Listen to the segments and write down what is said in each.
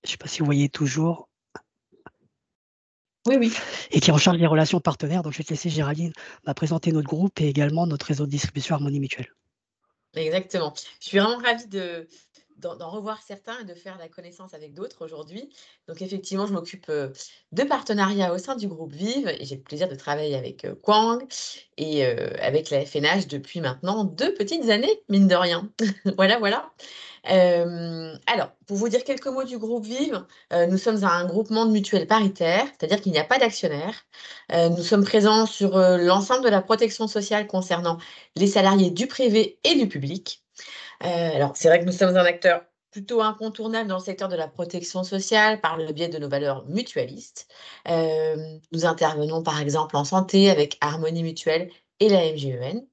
je ne sais pas si vous voyez toujours, Oui, oui. et qui est en charge des relations partenaires. Donc je vais te laisser Géraldine présenter notre groupe et également notre réseau de distribution Harmonie Mutuelle. Exactement. Je suis vraiment ravie d'en revoir certains et de faire la connaissance avec d'autres aujourd'hui. Donc effectivement, je m'occupe, de partenariats au sein du groupe Vive et j'ai le plaisir de travailler avec, Quang et avec la FNH depuis maintenant 2 petites années, mine de rien. Voilà, voilà. Alors, pour vous dire quelques mots du groupe Vive, nous sommes un groupement de mutuelles paritaires, c'est-à-dire qu'il n'y a pas d'actionnaires. Nous sommes présents sur, l'ensemble de la protection sociale concernant les salariés du privé et du public. Alors c'est vrai que nous sommes un acteur plutôt incontournable dans le secteur de la protection sociale par le biais de nos valeurs mutualistes. Nous intervenons par exemple en santé avec Harmonie Mutuelle et la MGEN.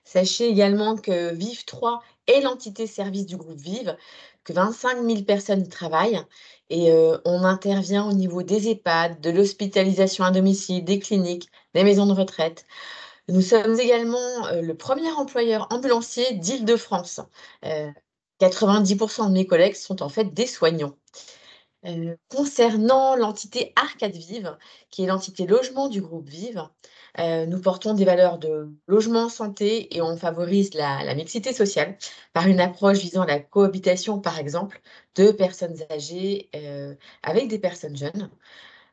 Sachez également que Vive 3 est l'entité service du groupe Vive, que 25 000 personnes y travaillent et on intervient au niveau des EHPAD, de l'hospitalisation à domicile, des cliniques, des maisons de retraite. Nous sommes également, le premier employeur ambulancier d'Île-de-France. Heu, 90 de mes collègues sont en fait des soignants. Concernant l'entité Arcade Vive, qui est l'entité logement du groupe Vive, nous portons des valeurs de logement, santé et on favorise la mixité sociale par une approche visant la cohabitation, par exemple, de personnes âgées, avec des personnes jeunes.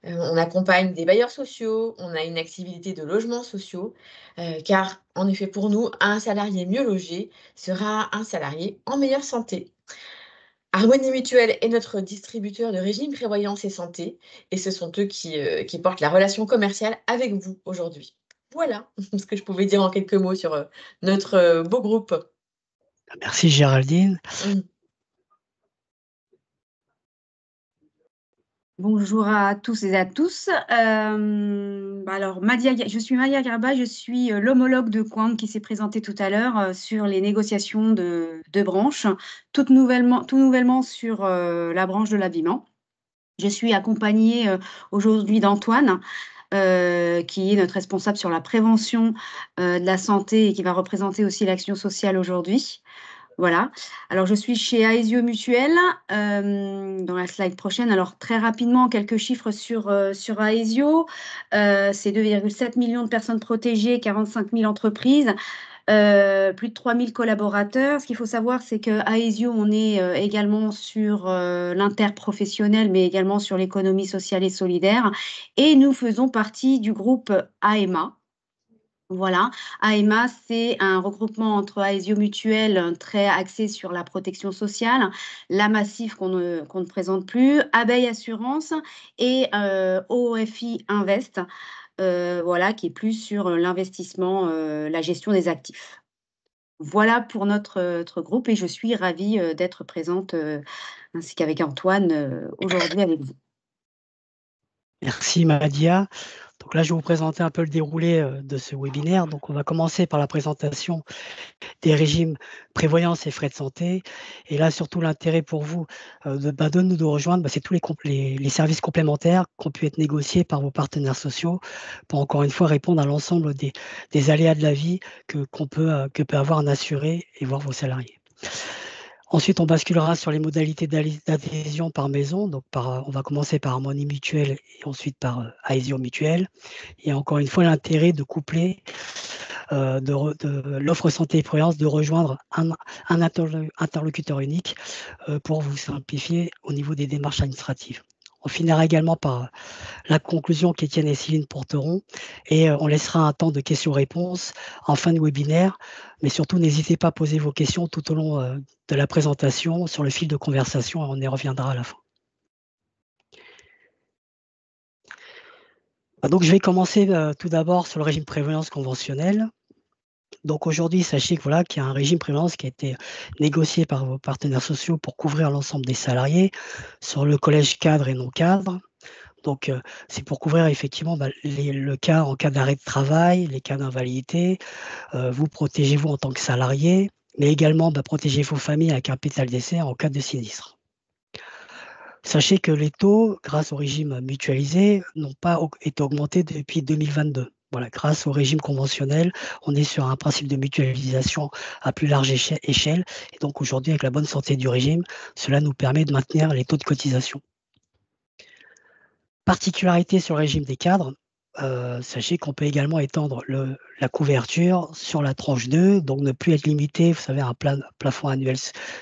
On accompagne des bailleurs sociaux, on a une activité de logements sociaux, car en effet pour nous, un salarié mieux logé sera un salarié en meilleure santé. Harmonie Mutuelle est notre distributeur de régime prévoyance et santé et ce sont eux qui portent la relation commerciale avec vous aujourd'hui. Voilà ce que je pouvais dire en quelques mots sur, notre, beau groupe. Merci Géraldine. Mmh. Bonjour à tous et à tous. Alors je suis Madia Garba, je suis, l'homologue de Quang qui s'est présenté tout à l'heure, sur les négociations de branches, tout nouvellement sur, la branche de l'habillement. Je suis accompagnée, aujourd'hui d'Antoine, qui est notre responsable sur la prévention, de la santé et qui va représenter aussi l'action sociale aujourd'hui. Voilà. Alors, je suis chez Aesio Mutuelle, dans la slide prochaine. Alors, très rapidement, quelques chiffres sur Aesio. C'est 2,7 millions de personnes protégées, 45 000 entreprises, plus de 3 000 collaborateurs. Ce qu'il faut savoir, c'est qu'à Aesio, on est également sur l'interprofessionnel, mais également sur l'économie sociale et solidaire. Et nous faisons partie du groupe AEMA. Voilà, AEMA, c'est un regroupement entre Aesio Mutuelle, très axé sur la protection sociale, la Massif qu'on ne présente plus, Abeille Assurance et OFI Invest, voilà, qui est plus sur l'investissement, la gestion des actifs. Voilà pour notre groupe et je suis ravie, d'être présente, ainsi qu'avec Antoine, aujourd'hui avec vous. Merci Madia. Donc là, je vais vous présenter un peu le déroulé de ce webinaire. Donc on va commencer par la présentation des régimes prévoyance et frais de santé. Et là, surtout l'intérêt pour vous de nous rejoindre, c'est tous les services complémentaires qui ont pu être négociés par vos partenaires sociaux pour encore une fois répondre à l'ensemble des aléas de la vie que peut avoir un assuré et voir vos salariés. Ensuite, on basculera sur les modalités d'adhésion par maison. Donc, on va commencer par Harmonie Mutuelle et ensuite par Aesio Mutuelle. Et encore une fois, l'intérêt de coupler de l'offre santé et prévoyance, de rejoindre un interlocuteur unique pour vous simplifier au niveau des démarches administratives. On finira également par la conclusion qu'Étienne et Céline porteront et on laissera un temps de questions-réponses en fin de webinaire. Mais surtout, n'hésitez pas à poser vos questions tout au long de la présentation sur le fil de conversation et on y reviendra à la fin. Donc, je vais commencer tout d'abord sur le régime prévoyance conventionnel. Donc aujourd'hui, sachez que voilà, qu'il y a un régime prévoyance qui a été négocié par vos partenaires sociaux pour couvrir l'ensemble des salariés sur le collège cadre et non cadre. Donc c'est pour couvrir effectivement le cas en cas d'arrêt de travail, les cas d'invalidité, vous protégez-vous en tant que salarié, mais également protéger vos familles avec un pétal d'essai en cas de sinistre. Sachez que les taux, grâce au régime mutualisé, n'ont pas été augmentés depuis 2022. Voilà, grâce au régime conventionnel, on est sur un principe de mutualisation à plus large échelle. Et donc aujourd'hui, avec la bonne santé du régime, cela nous permet de maintenir les taux de cotisation. Particularité sur le régime des cadres, sachez qu'on peut également étendre la couverture sur la tranche 2, donc ne plus être limité, vous savez, à un plafond annuel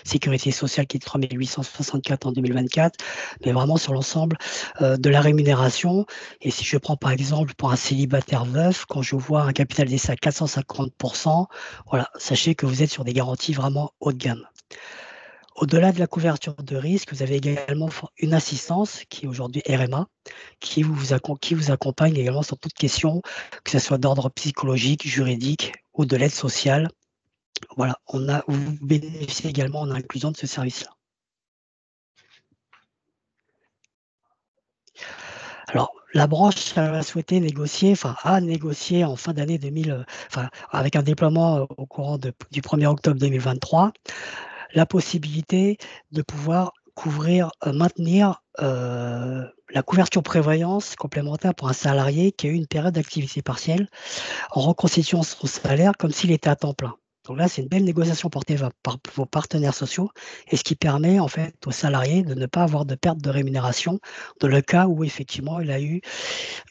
sécurité sociale qui est de 3 864 en 2024, mais vraiment sur l'ensemble de la rémunération. Et si je prends par exemple pour un célibataire veuf, quand je vois un capital d'essai à 450%, voilà, sachez que vous êtes sur des garanties vraiment haut de gamme. Au-delà de la couverture de risque, vous avez également une assistance qui est aujourd'hui RMA, qui vous accompagne également sur toute question, que ce soit d'ordre psychologique, juridique ou de l'aide sociale. Voilà, vous bénéficiez également en inclusion de ce service-là. Alors, la branche a souhaité négocier, a négocié en fin d'année avec un déploiement au courant du 1er octobre 2023, la possibilité de pouvoir maintenir la couverture prévoyance complémentaire pour un salarié qui a eu une période d'activité partielle en reconstituant son salaire comme s'il était à temps plein. Donc là, c'est une belle négociation portée par vos partenaires sociaux et ce qui permet en fait aux salariés de ne pas avoir de perte de rémunération dans le cas où effectivement il a eu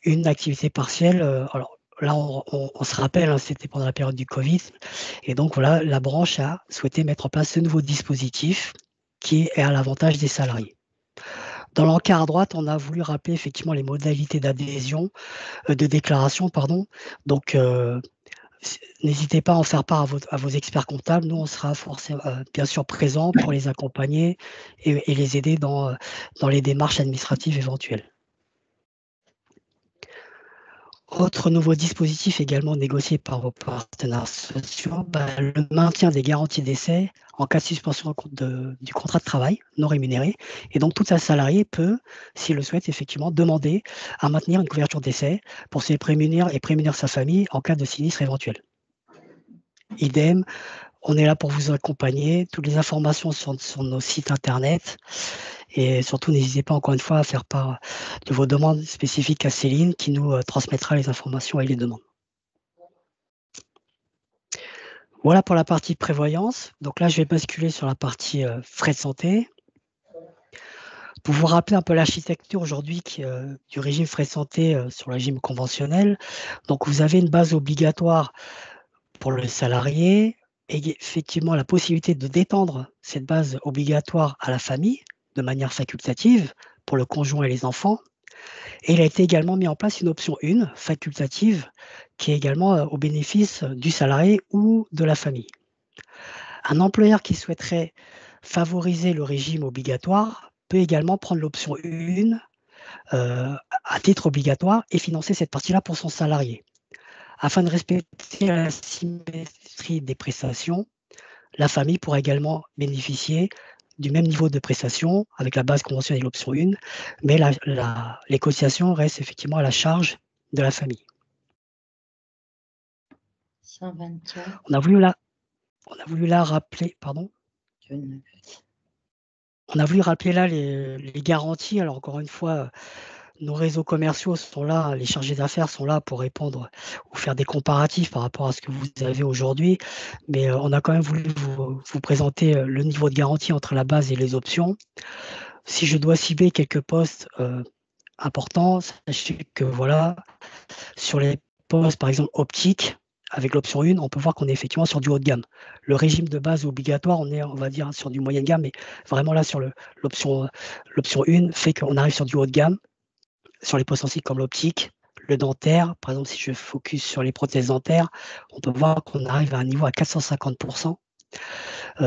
une activité partielle. Alors là, on se rappelle, hein, c'était pendant la période du Covid et donc voilà, la branche a souhaité mettre en place ce nouveau dispositif qui est à l'avantage des salariés. Dans l'encart à droite, on a voulu rappeler effectivement les modalités d'adhésion, de déclaration, pardon. Donc, n'hésitez pas à en faire part à vos experts comptables. Nous, on sera bien sûr présents pour les accompagner et les aider dans les démarches administratives éventuelles. Autre nouveau dispositif également négocié par vos partenaires sociaux, le maintien des garanties d'essai en cas de suspension du contrat de travail non rémunéré. Et donc, tout un salarié peut, s'il le souhaite, effectivement, demander à maintenir une couverture d'essai pour se prémunir et prémunir sa famille en cas de sinistre éventuel. Idem, on est là pour vous accompagner. Toutes les informations sont sur nos sites internet. Et surtout, n'hésitez pas encore une fois à faire part de vos demandes spécifiques à Céline qui nous transmettra les informations et les demandes. Voilà pour la partie prévoyance. Donc là, je vais basculer sur la partie frais de santé. Pour vous rappeler un peu l'architecture aujourd'hui du régime frais de santé sur le régime conventionnel. Donc vous avez une base obligatoire pour le salarié et effectivement la possibilité de d'étendre cette base obligatoire à la famille de manière facultative pour le conjoint et les enfants. Et il a été également mis en place une option 1 facultative qui est également au bénéfice du salarié ou de la famille. Un employeur qui souhaiterait favoriser le régime obligatoire peut également prendre l'option 1 à titre obligatoire et financer cette partie-là pour son salarié. Afin de respecter la symétrie des prestations, la famille pourra également bénéficier du même niveau de prestation avec la base conventionnelle et l'option 1, mais les cotisations restent effectivement à la charge de la famille. 124. On a voulu là rappeler, pardon. On a voulu rappeler là les garanties. Alors encore une fois, nos réseaux commerciaux sont là, les chargés d'affaires sont là pour répondre ou faire des comparatifs par rapport à ce que vous avez aujourd'hui. Mais on a quand même voulu vous présenter le niveau de garantie entre la base et les options. Si je dois cibler quelques postes importants, sachez que voilà, sur les postes par exemple optiques, avec l'option 1, on peut voir qu'on est effectivement sur du haut de gamme. Le régime de base obligatoire, on est, on va dire, sur du moyen de gamme, mais vraiment là, sur l'option 1, fait qu'on arrive sur du haut de gamme, sur les postes sensibles comme l'optique, le dentaire. Par exemple, si je focus sur les prothèses dentaires, on peut voir qu'on arrive à un niveau à 450%,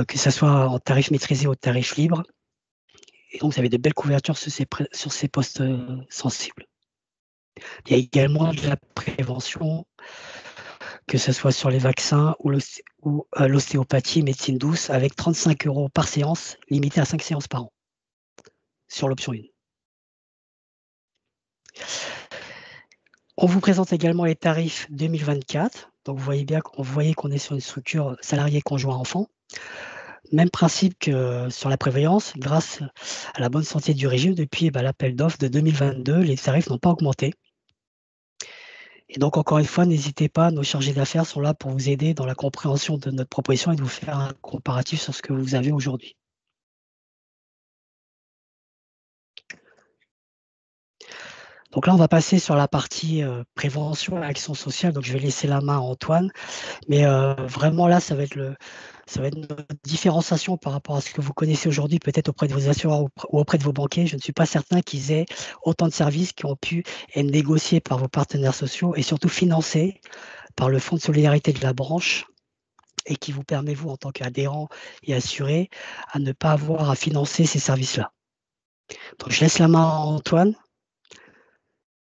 que ce soit en tarif maîtrisé ou tarif libre. Et donc, vous avez de belles couvertures sur ces postes sensibles. Il y a également de la prévention, que ce soit sur les vaccins ou l'ostéopathie, médecine douce, avec 35 € par séance, limité à 5 séances par an, sur l'option 1. On vous présente également les tarifs 2024. Donc, vous voyez qu'on est sur une structure salarié, conjoint, enfant. Même principe que sur la prévoyance, grâce à la bonne santé du régime, depuis l'appel d'offres de 2022, les tarifs n'ont pas augmenté. Et donc encore une fois, n'hésitez pas, nos chargés d'affaires sont là pour vous aider dans la compréhension de notre proposition et de vous faire un comparatif sur ce que vous avez aujourd'hui. Donc là, on va passer sur la partie, prévention et action sociale, donc je vais laisser la main à Antoine. Mais, vraiment là, ça va être notre différenciation par rapport à ce que vous connaissez aujourd'hui, peut-être auprès de vos assureurs ou auprès de vos banquiers. Je ne suis pas certain qu'ils aient autant de services qui ont pu être négociés par vos partenaires sociaux et surtout financés par le fonds de solidarité de la branche et qui vous permet, vous, en tant qu'adhérent et assuré, à ne pas avoir à financer ces services-là. Donc je laisse la main à Antoine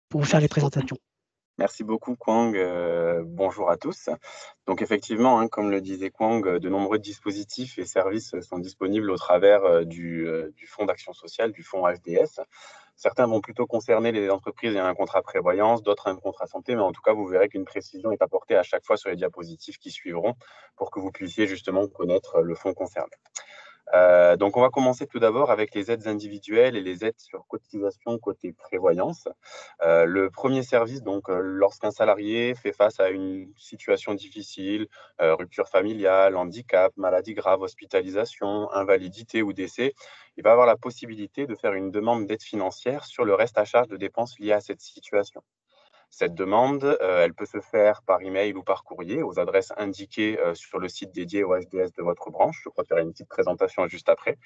pour vous faire les Merci beaucoup. présentations. Merci beaucoup Kwang, bonjour à tous. Donc effectivement, hein, comme le disait Kwang, de nombreux dispositifs et services sont disponibles au travers du Fonds d'action sociale, du fonds FDS. Certains vont plutôt concerner les entreprises ayant un contrat prévoyance, d'autres un contrat santé, mais en tout cas, vous verrez qu'une précision est apportée à chaque fois sur les diapositives qui suivront pour que vous puissiez justement connaître le fonds concerné. Donc, on va commencer tout d'abord avec les aides individuelles et les aides sur cotisation côté prévoyance. Le premier service, donc, lorsqu'un salarié fait face à une situation difficile, rupture familiale, handicap, maladie grave, hospitalisation, invalidité ou décès, il va avoir la possibilité de faire une demande d'aide financière sur le reste à charge de dépenses liées à cette situation. Cette demande, elle peut se faire par email ou par courrier aux adresses indiquées sur le site dédié au FDS de votre branche. Je crois qu'il y aura une petite présentation juste après.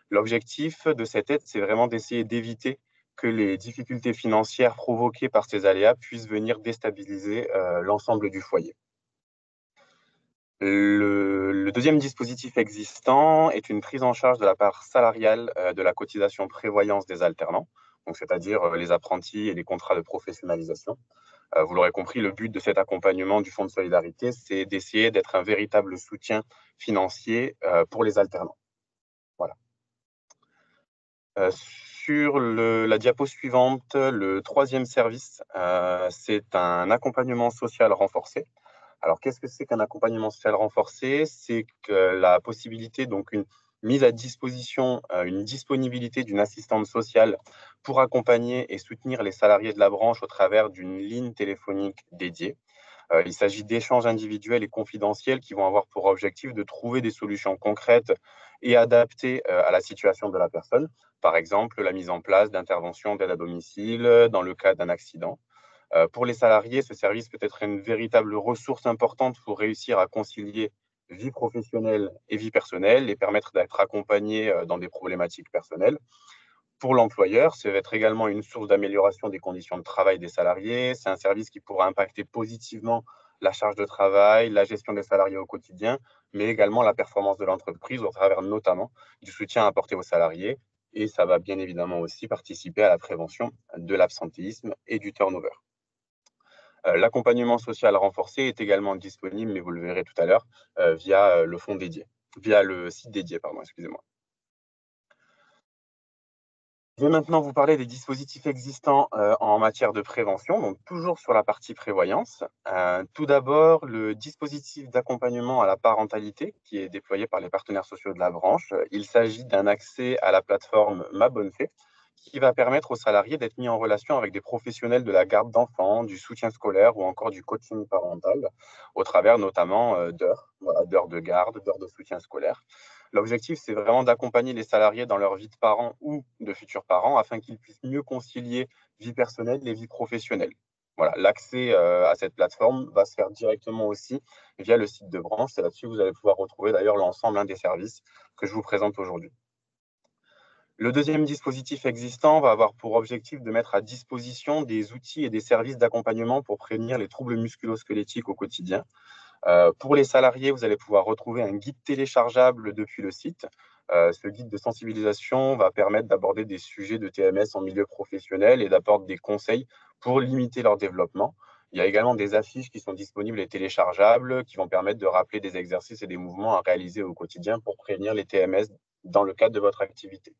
L'objectif de cette aide, c'est vraiment d'essayer d'éviter que les difficultés financières provoquées par ces aléas puissent venir déstabiliser l'ensemble du foyer. Le deuxième dispositif existant est une prise en charge de la part salariale de la cotisation prévoyance des alternants, donc c'est-à-dire les apprentis et les contrats de professionnalisation. Vous l'aurez compris, le but de cet accompagnement du Fonds de solidarité, c'est d'essayer d'être un véritable soutien financier pour les alternants. Voilà. Sur la diapo suivante, le troisième service, c'est un accompagnement social renforcé. Alors, qu'est-ce que c'est qu'un accompagnement social renforcé? C'est que la possibilité, donc une mise à disposition, une disponibilité d'une assistante sociale pour accompagner et soutenir les salariés de la branche au travers d'une ligne téléphonique dédiée. Il s'agit d'échanges individuels et confidentiels qui vont avoir pour objectif de trouver des solutions concrètes et adaptées à la situation de la personne. Par exemple, la mise en place d'interventions d'aide à domicile dans le cas d'un accident. Pour les salariés, ce service peut être une véritable ressource importante pour réussir à concilier vie professionnelle et vie personnelle et permettre d'être accompagné dans des problématiques personnelles. Pour l'employeur, ça va être également une source d'amélioration des conditions de travail des salariés. C'est un service qui pourra impacter positivement la charge de travail, la gestion des salariés au quotidien, mais également la performance de l'entreprise au travers notamment du soutien apporté aux salariés. Et ça va bien évidemment aussi participer à la prévention de l'absentéisme et du turnover. L'accompagnement social renforcé est également disponible, mais vous le verrez tout à l'heure, via le fonds dédié, via le site dédié, pardon, excusez-moi. Je vais maintenant vous parler des dispositifs existants en matière de prévention, donc toujours sur la partie prévoyance. Tout d'abord, le dispositif d'accompagnement à la parentalité qui est déployé par les partenaires sociaux de la branche. Il s'agit d'un accès à la plateforme Ma Bonne Fée qui va permettre aux salariés d'être mis en relation avec des professionnels de la garde d'enfants, du soutien scolaire ou encore du coaching parental, au travers notamment d'heures, voilà, d'heures de garde, d'heures de soutien scolaire. L'objectif, c'est vraiment d'accompagner les salariés dans leur vie de parents ou de futurs parents afin qu'ils puissent mieux concilier vie personnelle et vie professionnelle. Voilà, l'accès à cette plateforme va se faire directement aussi via le site de branche. C'est là-dessus que vous allez pouvoir retrouver d'ailleurs l'ensemble des services que je vous présente aujourd'hui. Le deuxième dispositif existant va avoir pour objectif de mettre à disposition des outils et des services d'accompagnement pour prévenir les troubles musculo-squelettiques au quotidien. Pour les salariés, vous allez pouvoir retrouver un guide téléchargeable depuis le site. Ce guide de sensibilisation va permettre d'aborder des sujets de TMS en milieu professionnel et d'apporter des conseils pour limiter leur développement. Il y a également des affiches qui sont disponibles et téléchargeables qui vont permettre de rappeler des exercices et des mouvements à réaliser au quotidien pour prévenir les TMS dans le cadre de votre activité.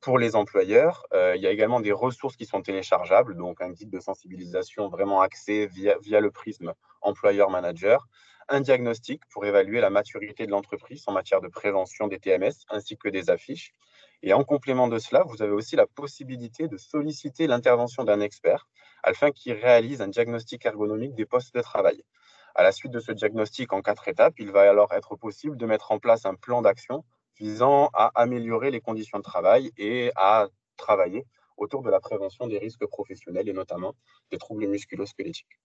Pour les employeurs, il y a également des ressources qui sont téléchargeables, donc un guide de sensibilisation vraiment axé via le prisme employeur-manager, un diagnostic pour évaluer la maturité de l'entreprise en matière de prévention des TMS, ainsi que des affiches. Et en complément de cela, vous avez aussi la possibilité de solliciter l'intervention d'un expert afin qu'il réalise un diagnostic ergonomique des postes de travail. À la suite de ce diagnostic en 4 étapes, il va alors être possible de mettre en place un plan d'action visant à améliorer les conditions de travail et à travailler autour de la prévention des risques professionnels et notamment des troubles musculo-squelettiques.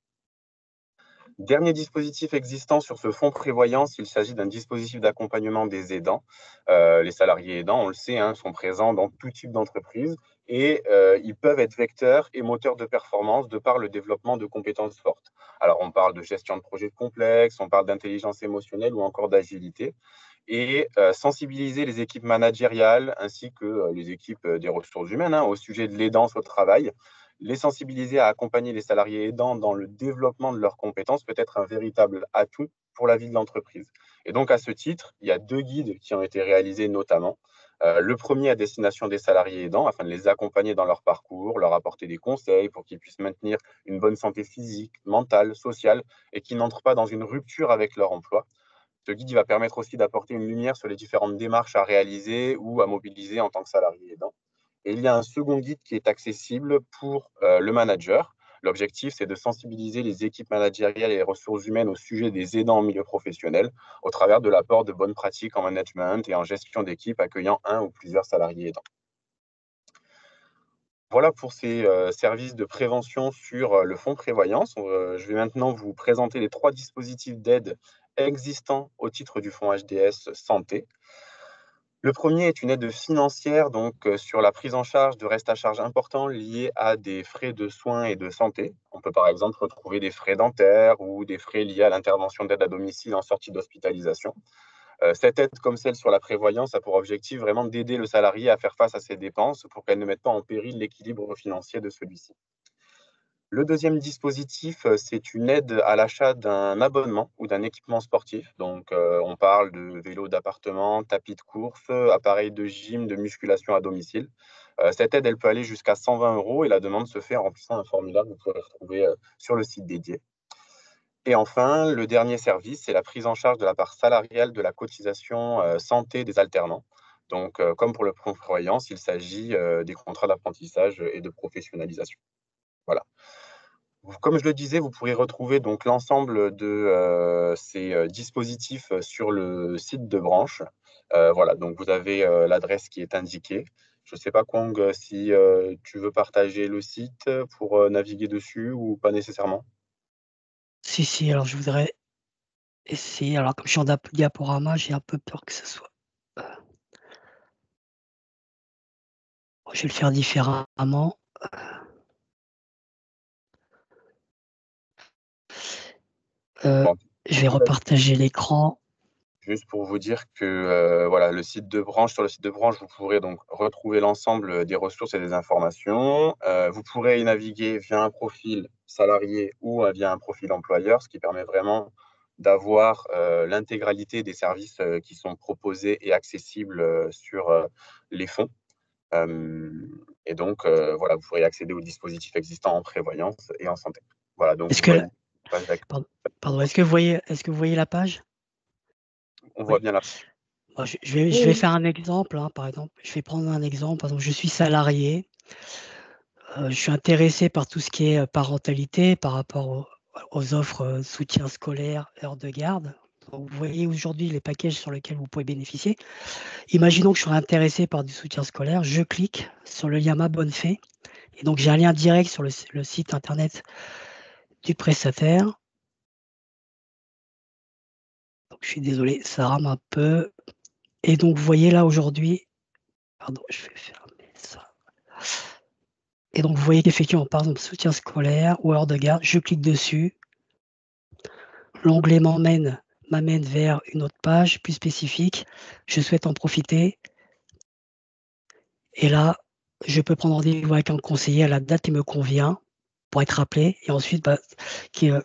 Dernier dispositif existant sur ce fonds prévoyance, il s'agit d'un dispositif d'accompagnement des aidants. Les salariés aidants, on le sait, sont présents dans tout type d'entreprise et ils peuvent être vecteurs et moteurs de performance de par le développement de compétences fortes. Alors, on parle de gestion de projets complexes, on parle d'intelligence émotionnelle ou encore d'agilité. Et sensibiliser les équipes managériales ainsi que les équipes des ressources humaines au sujet de l'aidance au travail. Les sensibiliser à accompagner les salariés aidants dans le développement de leurs compétences peut être un véritable atout pour la vie de l'entreprise. Et donc, à ce titre, il y a 2 guides qui ont été réalisés notamment. Le premier à destination des salariés aidants, afin de les accompagner dans leur parcours, leur apporter des conseils pour qu'ils puissent maintenir une bonne santé physique, mentale, sociale, et qu'ils n'entrent pas dans une rupture avec leur emploi. Ce guide va permettre aussi d'apporter une lumière sur les différentes démarches à réaliser ou à mobiliser en tant que salarié aidant. Et il y a un second guide qui est accessible pour le manager. L'objectif, c'est de sensibiliser les équipes managériales et les ressources humaines au sujet des aidants en milieu professionnel au travers de l'apport de bonnes pratiques en management et en gestion d'équipe accueillant un ou plusieurs salariés aidants. Voilà pour ces services de prévention sur le fonds prévoyance. Je vais maintenant vous présenter les 3 dispositifs d'aide existants au titre du fonds HDS Santé. Le premier est une aide financière donc, sur la prise en charge de restes à charge importants liés à des frais de soins et de santé. On peut par exemple retrouver des frais dentaires ou des frais liés à l'intervention d'aide à domicile en sortie d'hospitalisation. Cette aide, comme celle sur la prévoyance, a pour objectif vraiment d'aider le salarié à faire face à ses dépenses pour qu'elles ne mettent pas en péril l'équilibre financier de celui-ci. Le deuxième dispositif, c'est une aide à l'achat d'un abonnement ou d'un équipement sportif. Donc, on parle de vélos d'appartement, tapis de course, appareils de gym, de musculation à domicile. Cette aide, elle peut aller jusqu'à 120 € et la demande se fait en remplissant un formulaire que vous pouvez retrouver sur le site dédié. Et enfin, le dernier service, c'est la prise en charge de la part salariale de la cotisation santé des alternants. Donc, comme pour le fonds prévoyance, il s'agit des contrats d'apprentissage et de professionnalisation. Voilà. Comme je le disais, vous pourrez retrouver donc l'ensemble de ces dispositifs sur le site de Branche. Voilà, donc vous avez l'adresse qui est indiquée. Je ne sais pas, Kwang, si tu veux partager le site pour naviguer dessus ou pas nécessairement. Si, alors je voudrais essayer. Alors, comme je suis en diaporama, j'ai un peu peur que ce soit. Je vais le faire différemment. Bon, Je vais repartager l'écran. juste pour vous dire que voilà, sur le site de Branche, vous pourrez donc retrouver l'ensemble des ressources et des informations. Vous pourrez y naviguer via un profil salarié ou via un profil employeur, ce qui permet vraiment d'avoir l'intégralité des services qui sont proposés et accessibles sur les fonds. Et donc, voilà, vous pourrez accéder aux dispositifs existants en prévoyance et en santé. Voilà, donc Est-ce vous que voyez, page d'accueil. pardon, est-ce que vous voyez la page? On voit Oui. bien la Moi, je vais faire un exemple, par exemple. Je vais prendre un exemple. Par exemple, je suis salarié. Je suis intéressé par tout ce qui est parentalité par rapport aux offres soutien scolaire, heures de garde. Donc, vous voyez aujourd'hui les packages sur lesquels vous pouvez bénéficier. Imaginons que je sois intéressé par du soutien scolaire. Je clique sur le lien Ma Bonne Fée. Et donc, j'ai un lien direct sur le site internet du prestataire. Donc, je suis désolé, ça rame un peu. Et donc, vous voyez là aujourd'hui, pardon, je vais fermer ça. Et donc, vous voyez qu'effectivement, par exemple, soutien scolaire ou heure de garde, je clique dessus. L'onglet m'amène vers une autre page plus spécifique. Je souhaite en profiter. Et là, je peux prendre rendez-vous avec un conseiller à la date qui me convient pour être appelé. Et ensuite,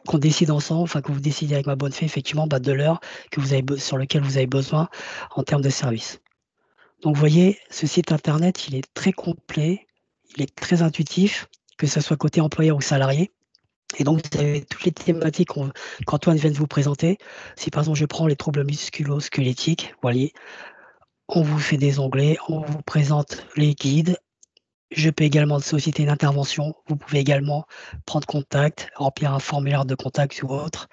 qu'on décide ensemble, enfin que vous décidez avec Ma Bonne Fée, effectivement, de l'heure sur laquelle vous avez besoin en termes de service. Donc, vous voyez, ce site internet, il est très complet, il est très intuitif, que ce soit côté employeur ou salarié. Et donc, vous avez toutes les thématiques qu'Antoine vient de vous présenter. Si par exemple, je prends les troubles musculo-squelettiques, vous voyez, on vous fait des onglets, on vous présente les guides, Je peux également solliciter une intervention. Vous pouvez également prendre contact, remplir un formulaire de contact ou autre.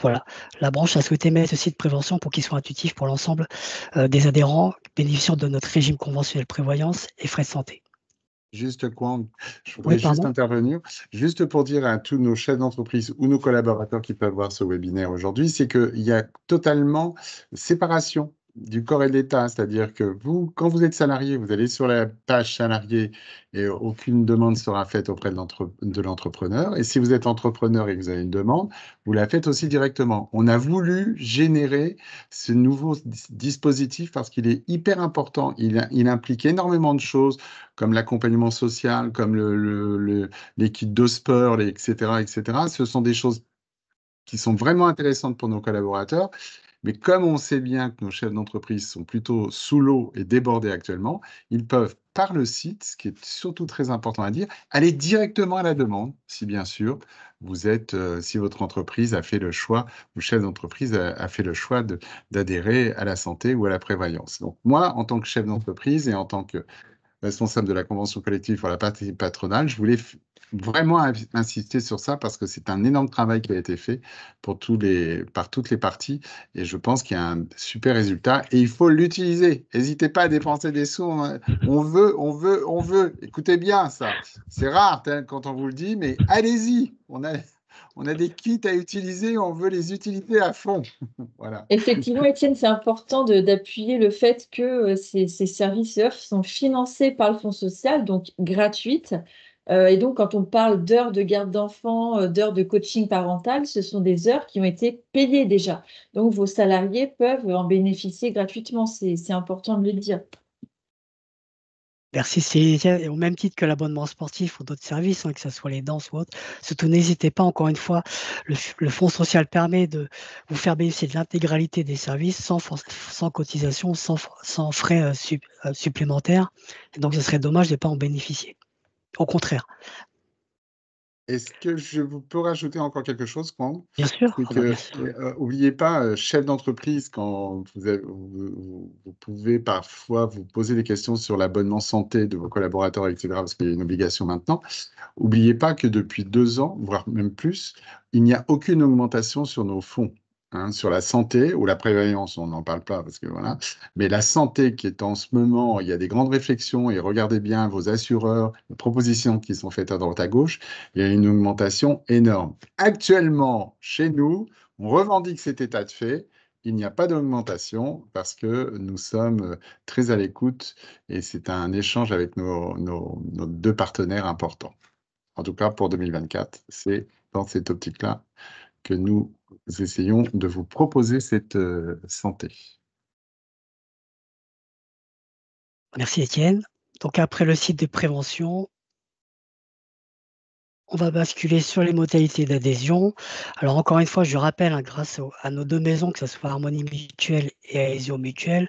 Voilà. La branche a souhaité mettre ce site de prévention pour qu'il soit intuitif pour l'ensemble des adhérents bénéficiant de notre régime conventionnel prévoyance et frais de santé. Juste Kwang, je voudrais Oui, juste pardon. intervenir, juste pour dire à tous nos chefs d'entreprise ou nos collaborateurs qui peuvent voir ce webinaire aujourd'hui, c'est qu'il y a totalement séparation du corps et de l'État. C'est-à-dire que vous, quand vous êtes salarié, vous allez sur la page salarié et aucune demande sera faite auprès de l'entrepreneur. Et si vous êtes entrepreneur et que vous avez une demande, vous la faites aussi directement. On a voulu générer ce nouveau dispositif parce qu'il est hyper important. Il implique énormément de choses comme l'accompagnement social, comme les kits de sport, etc., etc. Ce sont des choses qui sont vraiment intéressantes pour nos collaborateurs. Mais comme on sait bien que nos chefs d'entreprise sont plutôt sous l'eau et débordés actuellement, ils peuvent, par le site, ce qui est surtout très important à dire, aller directement à la demande, si bien sûr vous êtes, si votre entreprise a fait le choix, ou chef d'entreprise a fait le choix d'adhérer à la santé ou à la prévoyance. Donc moi, en tant que chef d'entreprise et en tant que responsable de la convention collective pour la partie patronale, je voulais vraiment insister sur ça parce que c'est un énorme travail qui a été fait par toutes les parties et je pense qu'il y a un super résultat et il faut l'utiliser. N'hésitez pas à dépenser des sous. On veut, on veut, on veut. Écoutez bien ça. C'est rare quand on vous le dit, mais allez-y. On a des kits à utiliser, on veut les utiliser à fond. Voilà. Effectivement, Étienne, c'est important d'appuyer le fait que ces services sont financés par le Fonds social, donc gratuites. Et donc, quand on parle d'heures de garde d'enfants, d'heures de coaching parental, ce sont des heures qui ont été payées déjà. Donc, vos salariés peuvent en bénéficier gratuitement. C'est important de le dire. Merci, c'est au même titre que l'abonnement sportif ou d'autres services, que ce soit les danses ou autres. Surtout, n'hésitez pas, encore une fois, le Fonds social permet de vous faire bénéficier de l'intégralité des services sans cotisation, sans frais supplémentaires. Et donc, ce serait dommage de ne pas en bénéficier. Au contraire. Est-ce que je peux rajouter encore quelque chose, Kwang? Bien sûr. C'est que, n'oubliez pas, chef d'entreprise, quand vous pouvez parfois vous poser des questions sur l'abonnement santé de vos collaborateurs, etc., parce qu'il y a une obligation maintenant. N'oubliez pas que depuis 2 ans, voire même plus, il n'y a aucune augmentation sur nos fonds. Sur la santé ou la prévoyance, on n'en parle pas parce que voilà. Mais la santé qui est en ce moment, il y a des grandes réflexions et regardez bien vos assureurs, les propositions qui sont faites à droite à gauche, il y a une augmentation énorme. Actuellement, chez nous, on revendique cet état de fait. Il n'y a pas d'augmentation parce que nous sommes très à l'écoute et c'est un échange avec nos 2 partenaires importants. En tout cas, pour 2024, c'est dans cette optique-là que nous essayons de vous proposer cette santé. Merci Étienne. Donc après le site de prévention, on va basculer sur les modalités d'adhésion. Alors encore une fois, je rappelle, grâce à nos 2 maisons, que ce soit Harmonie Mutuelle et Adhésion Mutuelle,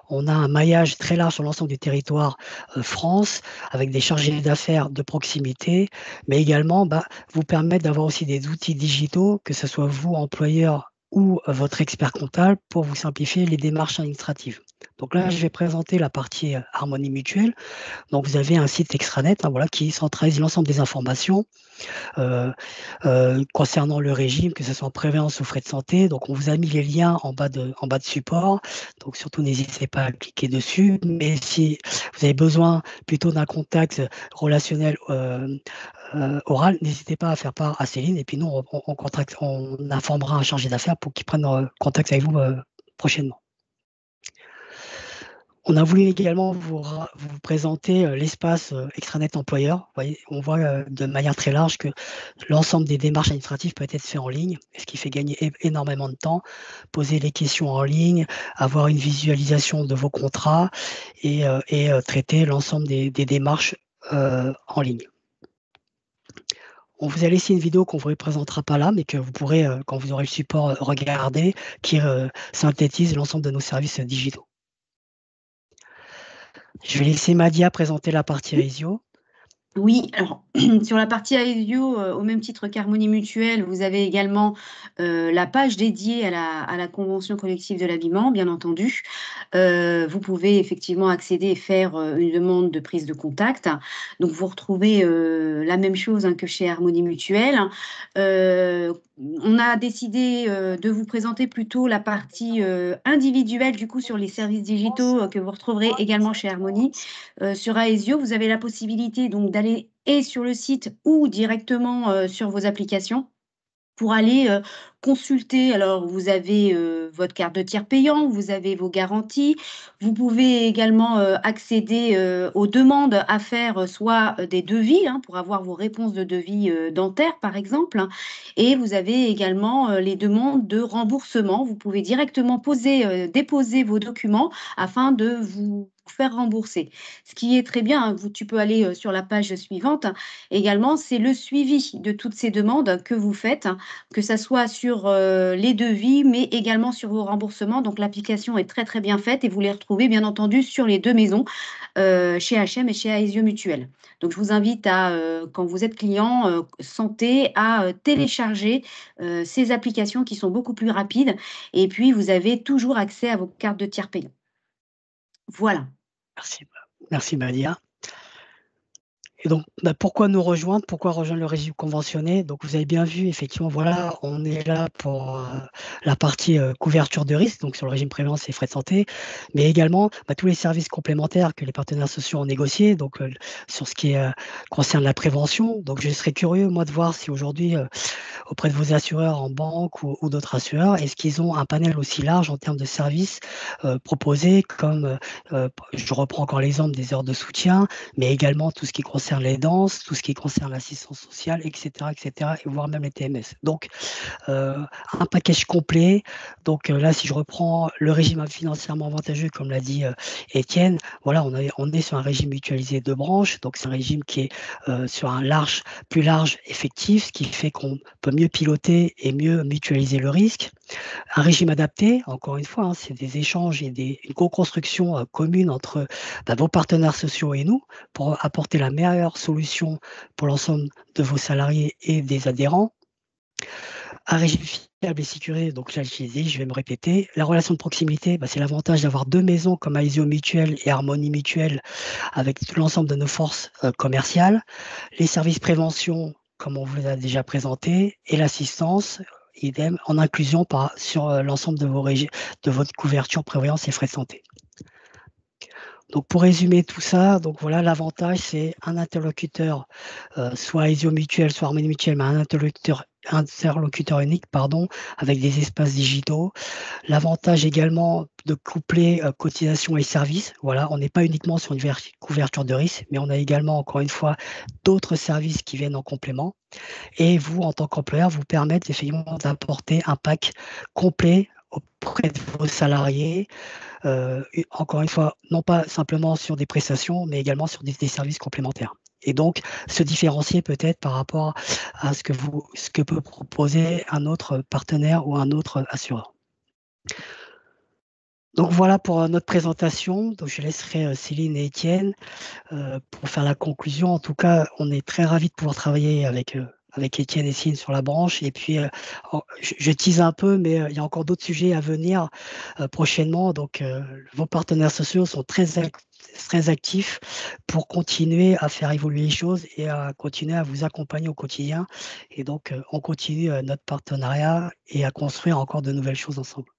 on a un maillage très large sur l'ensemble du territoire France, avec des chargés d'affaires de proximité, mais également vous permettre d'avoir aussi des outils digitaux, que ce soit vous, employeur, ou votre expert comptable, pour vous simplifier les démarches administratives. Donc là, je vais présenter la partie Harmonie Mutuelle. Donc vous avez un site extranet qui centralise l'ensemble des informations concernant le régime, que ce soit en prévoyance ou frais de santé. Donc on vous a mis les liens en bas de support. Donc surtout, n'hésitez pas à cliquer dessus. Mais si vous avez besoin plutôt d'un contact relationnel oral, n'hésitez pas à faire part à Céline. Et puis nous, on informera un chargé d'affaires pour qu'il prenne contact avec vous prochainement. On a voulu également vous présenter l'espace extranet employeur. Vous voyez, on voit de manière très large que l'ensemble des démarches administratives peut être fait en ligne, ce qui fait gagner énormément de temps, poser les questions en ligne, avoir une visualisation de vos contrats et traiter l'ensemble des démarches en ligne. On vous a laissé une vidéo qu'on ne vous présentera pas là, mais que vous pourrez, quand vous aurez le support, regarder, qui synthétise l'ensemble de nos services digitaux. Je vais laisser Madia présenter la partie Résio. Oui, alors sur la partie Aesio, au même titre qu'Harmonie Mutuelle, vous avez également la page dédiée à la convention collective de l'habillement, bien entendu. Vous pouvez effectivement accéder et faire une demande de prise de contact. Donc vous retrouvez la même chose que chez Harmonie Mutuelle. On a décidé de vous présenter plutôt la partie individuelle du coup sur les services digitaux que vous retrouverez également chez Harmonie. Sur Aesio, vous avez la possibilité donc d'aller et sur le site ou directement sur vos applications pour aller consulter. Alors, vous avez votre carte de tiers payant, vous avez vos garanties. Vous pouvez également accéder aux demandes à faire, soit des devis pour avoir vos réponses de devis dentaires, par exemple. Et vous avez également les demandes de remboursement. Vous pouvez directement déposer vos documents afin de vous faire rembourser. Ce qui est très bien, tu peux aller sur la page suivante. Également, c'est le suivi de toutes ces demandes que vous faites, que ça soit sur les devis, mais également sur vos remboursements. Donc, l'application est très, très bien faite et vous les retrouvez, bien entendu, sur les deux maisons, chez H&M et chez Aesio Mutuel. Donc, je vous invite à, quand vous êtes client santé, à télécharger ces applications qui sont beaucoup plus rapides. Et puis, vous avez toujours accès à vos cartes de tiers payants. Voilà. Merci Malia. Et donc, pourquoi nous rejoindre? Pourquoi rejoindre le régime conventionné? Donc, vous avez bien vu, effectivement, voilà, on est là pour la partie couverture de risque, donc sur le régime prévoyance et frais de santé, mais également tous les services complémentaires que les partenaires sociaux ont négociés, donc sur ce qui concerne la prévention. Donc, je serais curieux, moi, de voir si aujourd'hui, auprès de vos assureurs en banque ou d'autres assureurs, est-ce qu'ils ont un panel aussi large en termes de services proposés, comme, je reprends encore l'exemple des heures de soutien, mais également tout ce qui concerne les danses, tout ce qui concerne l'assistance sociale, etc., et voire même les TMS. Donc, un package complet. Donc là, si je reprends le régime financièrement avantageux, comme l'a dit Étienne, voilà, on est sur un régime mutualisé de branches. Donc, c'est un régime qui est sur un plus large effectif, ce qui fait qu'on peut mieux piloter et mieux mutualiser le risque. Un régime adapté, encore une fois, c'est des échanges et une co-construction commune entre vos partenaires sociaux et nous pour apporter la meilleure solution pour l'ensemble de vos salariés et des adhérents. Un régime fiable et sécurisé, donc là, je vais me répéter. La relation de proximité, c'est l'avantage d'avoir deux maisons comme Aesio Mutuel et Harmonie Mutuelle avec tout l'ensemble de nos forces commerciales. Les services prévention, comme on vous les a déjà présentés, et l'assistance, idem, en inclusion sur l'ensemble de votre couverture prévoyance et frais de santé. Donc pour résumer tout ça, donc voilà, l'avantage c'est un interlocuteur, soit Aesio Mutuel, soit Harmonie Mutuelle, mais un interlocuteur unique, pardon, avec des espaces digitaux. L'avantage également de coupler cotisation et services. Voilà, on n'est pas uniquement sur une couverture de risque, mais on a également, encore une fois, d'autres services qui viennent en complément. Et vous, en tant qu'employeur, vous permettent effectivement d'apporter un pack complet auprès de vos salariés. Encore une fois, non pas simplement sur des prestations, mais également sur des services complémentaires. Et donc, se différencier peut-être par rapport à ce que peut proposer un autre partenaire ou un autre assureur. Donc voilà pour notre présentation. Donc je laisserai Céline et Étienne pour faire la conclusion. En tout cas, on est très ravis de pouvoir travailler avec Étienne et Céline sur la branche. Et puis, je tease un peu, mais il y a encore d'autres sujets à venir prochainement. Donc, vos partenaires sociaux sont très actifs pour continuer à faire évoluer les choses et à continuer à vous accompagner au quotidien. Et donc, on continue notre partenariat et à construire encore de nouvelles choses ensemble.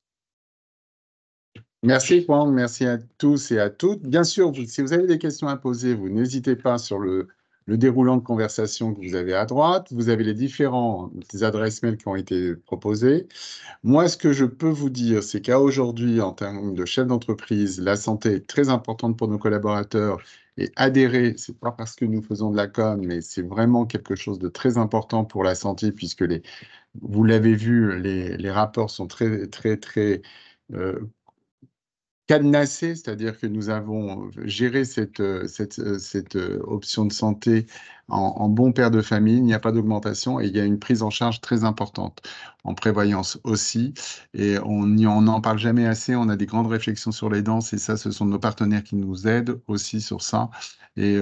Merci, Juan. Merci à tous et à toutes. Bien sûr, si vous avez des questions à poser, vous n'hésitez pas sur le déroulant de conversation que vous avez à droite. Vous avez les différentes adresses mail qui ont été proposées. Moi, ce que je peux vous dire, c'est qu'à aujourd'hui, en termes de chef d'entreprise, la santé est très importante pour nos collaborateurs. Et adhérer, ce n'est pas parce que nous faisons de la com, mais c'est vraiment quelque chose de très important pour la santé, puisque vous l'avez vu, les rapports sont très, très, très cadenassé, c'est-à-dire que nous avons géré cette option de santé en bon père de famille. Il n'y a pas d'augmentation et il y a une prise en charge très importante en prévoyance aussi. Et on n'en parle jamais assez. On a des grandes réflexions sur les dents et ça, ce sont nos partenaires qui nous aident aussi sur ça. Et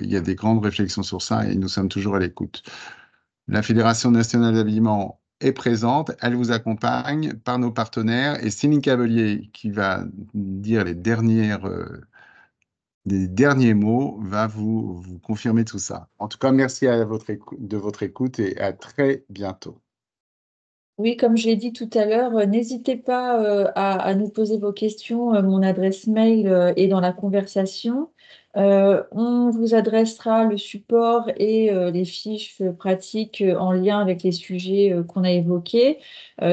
il y a des grandes réflexions sur ça et nous sommes toujours à l'écoute. La Fédération nationale d'habillement est présente, elle vous accompagne par nos partenaires et Céline Cavelier, qui va dire les derniers mots, va vous confirmer tout ça. En tout cas, merci de votre écoute et à très bientôt. Oui, comme je l'ai dit tout à l'heure, n'hésitez pas à nous poser vos questions. Mon adresse mail est dans la conversation. On vous adressera le support et les fiches pratiques en lien avec les sujets qu'on a évoqués.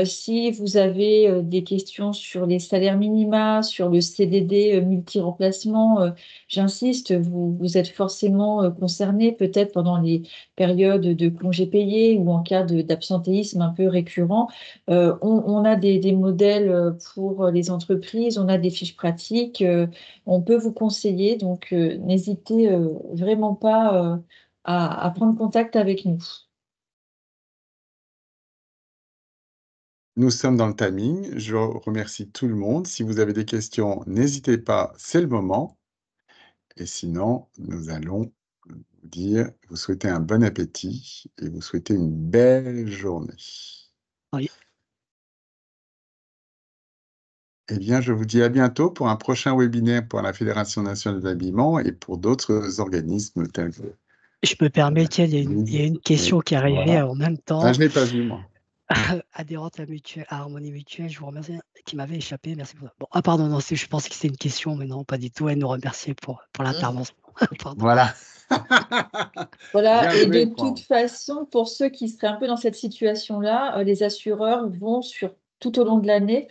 Si vous avez des questions sur les salaires minima, sur le CDD multi-remplacement, j'insiste, vous êtes forcément concernés peut-être pendant les périodes de congés payés ou en cas d'absentéisme un peu récurrent. On a des modèles pour les entreprises, on a des fiches pratiques, on peut vous conseiller, donc n'hésitez vraiment pas à prendre contact avec nous. Nous sommes dans le timing. Je remercie tout le monde. Si vous avez des questions, n'hésitez pas, c'est le moment. Et sinon, nous allons vous souhaiter un bon appétit et vous souhaiter une belle journée. Oui. Eh bien, je vous dis à bientôt pour un prochain webinaire pour la Fédération nationale d'habillement et pour d'autres organismes tels que... Je me permets, tiens, il y a une question qui est arrivée Voilà. en même Ah, temps. je ne l'ai pas vu, moi. Adhérente à Harmonie Mutuelle, je vous remercie, qui m'avait échappé, merci pour ça. Bon, pardon, non, je pensais que c'était une question, mais non, pas du tout. Elle nous remerciait pour l'intervention. Pardon. Voilà. Voilà, Bien et joué, de Franck. toute façon, pour ceux qui seraient un peu dans cette situation-là, les assureurs vont tout au long de l'année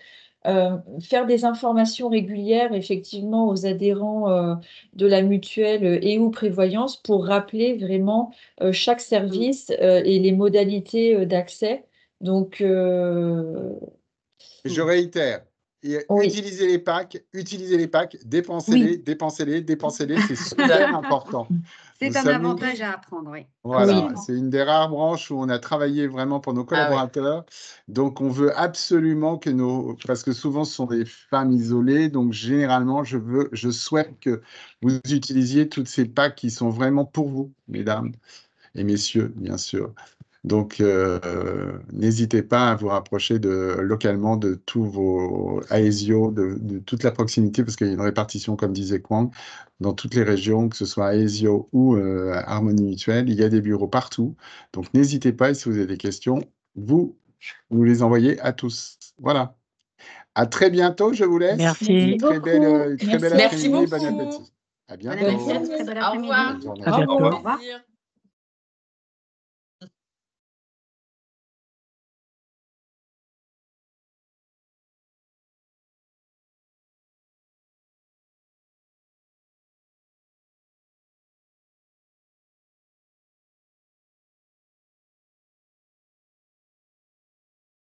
faire des informations régulières, effectivement, aux adhérents de la mutuelle et ou prévoyance pour rappeler vraiment chaque service et les modalités d'accès. Donc, Je réitère. oui. Utilisez les packs, dépensez-les, Oui. dépensez-les, c'est super important. C'est Vous un savez- avantage à apprendre, oui. Voilà, Absolument. c'est une des rares branches où on a travaillé vraiment pour nos collaborateurs. Donc, on veut absolument que parce que souvent, ce sont des femmes isolées. Donc, généralement, je souhaite que vous utilisiez toutes ces packs qui sont vraiment pour vous, mesdames et messieurs, bien sûr. Donc, n'hésitez pas à vous rapprocher localement de tous vos AESIO, de toute la proximité, parce qu'il y a une répartition, comme disait Kwang, dans toutes les régions, que ce soit AESIO ou Harmonie Mutuelle. Il y a des bureaux partout. Donc, n'hésitez pas, et si vous avez des questions, vous les envoyez à tous. Voilà. À très bientôt, je vous laisse. Merci. Très belle Merci après-midi et bon beaucoup. appétit. À Bon bientôt. appétit, très bel Au après-midi. revoir. Bonne journée. À bientôt. Au Au revoir. plaisir.